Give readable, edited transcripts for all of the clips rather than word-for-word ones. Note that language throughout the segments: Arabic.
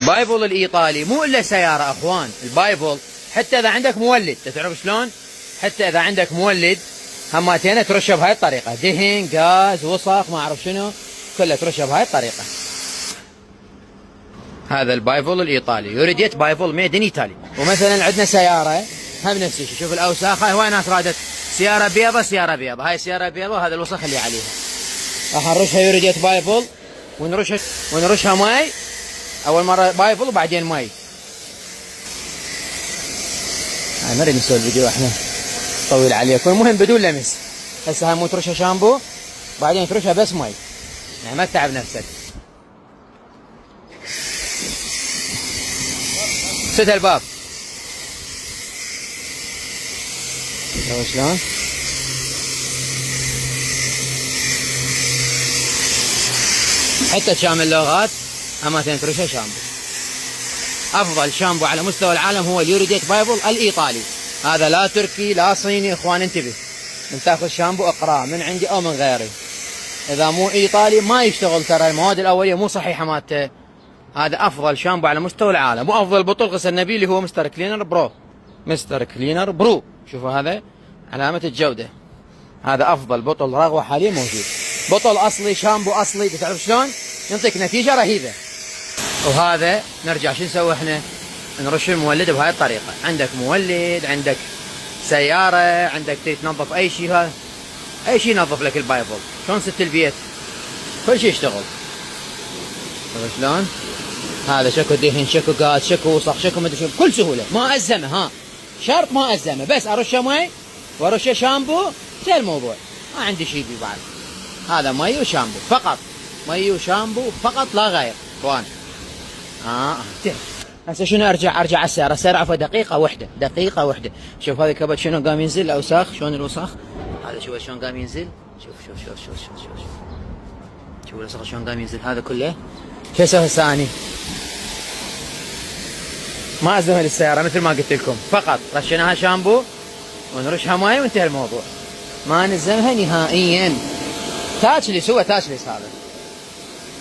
البايبل الايطالي مو الا سياره اخوان. البايبل حتى اذا عندك مولد، تعرف شلون؟ حتى اذا عندك مولد هماتين ترشه بهاي الطريقه، دهن، غاز، وسخ، ما اعرف شنو، كلها ترشه بهاي الطريقه. هذا البايبل الايطالي، يوريديت بايبل ميد ان ايطالي. ومثلا عندنا سياره هم نفس الشيء، شوف الاوساخ. هاي ناس رادت سياره بيضة، سياره بيضة، هاي سياره بيضة وهذا الوسخ اللي عليها. راح نرشها يوريديت بايبل ونرشها ماي. اول مره بايبل وبعدين ماي. ما نريد نسوي الفيديو احنا طويل عليكم. المهم بدون لمس. هسه هاي مو ترشها شامبو بعدين ترشها بس ماي، يعني ما تتعب نفسك. ست الباب شوف شلون. حتى شامل اللوغات اما ترشها شامبو. افضل شامبو على مستوى العالم هو اليوريديت بايبل الايطالي. هذا لا تركي لا صيني. اخوان انتبه، من تاخذ شامبو اقراه من عندي او من غيري. اذا مو ايطالي ما يشتغل، ترى المواد الاوليه مو صحيحه مالته. هذا افضل شامبو على مستوى العالم. وافضل بطل غسل نبيل اللي هو مستر كلينر برو. مستر كلينر برو، شوفوا هذا علامه الجوده. هذا افضل بطل رغوه حاليا موجود. بطل اصلي، شامبو اصلي، تعرف شلون؟ ينطيك نتيجه رهيبه. وهذا نرجع شو نسوي احنا؟ نرش المولد بهاي الطريقه. عندك مولد، عندك سياره، عندك تنظف اي شيء، هذا اي شيء ينظف لك البايبل. شلون ست البيت كل شيء يشتغل. شوف شلون. هذا شكو دهن، شكو غاز، شكو وسخ، شكو مدري شو، بكل سهوله. ما الزمه، ها شرط ما الزمه، بس ارشه مي وارشه شامبو، انتهى الموضوع. ما عندي شيء بي بعد. هذا مي وشامبو فقط، مي وشامبو فقط لا غير اخوان. هسه شنو ارجع على السياره. السياره عفوا دقيقه واحده. شوف هذا كبت شنو قام ينزل الاوساخ، شلون الوسخ. هذا شوف شلون قام ينزل. شوف الوسخ شلون قام ينزل. هذا كله شو اسوي هسه اني؟ ما ازمها للسياره مثل ما قلت لكم، فقط رشيناها شامبو ونرشها ماي وانتهى الموضوع. ما نلزمها نهائيا. تاتشلس، هو تاتشلس هذا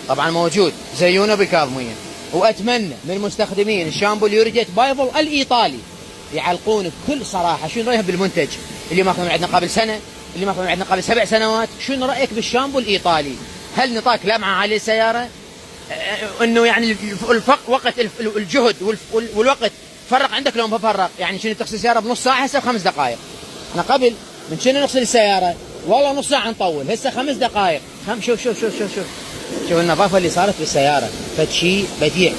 طبعا موجود، زيونه بالكاظميه. واتمنى من المستخدمين الشامبو اليوريديت بايبل الايطالي يعلقون بكل صراحه. شنو رايك بالمنتج اللي ماخذ من عندنا قبل سنه، اللي ماخذ من عندنا قبل 7 سنوات؟ شنو رايك بالشامبو الايطالي؟ هل نطاق لمعه عليه سياره؟ انه يعني وقت الجهد والوقت فرق عندك لو ما فرق؟ يعني شنو تغسل سياره بنص ساعه هسه ب5 دقائق. انا قبل من شنو نغسل السياره والله نص ساعه نطول، هسه 5 دقائق. شوف النظافه اللي صارت بالسياره، فد شيء بديع.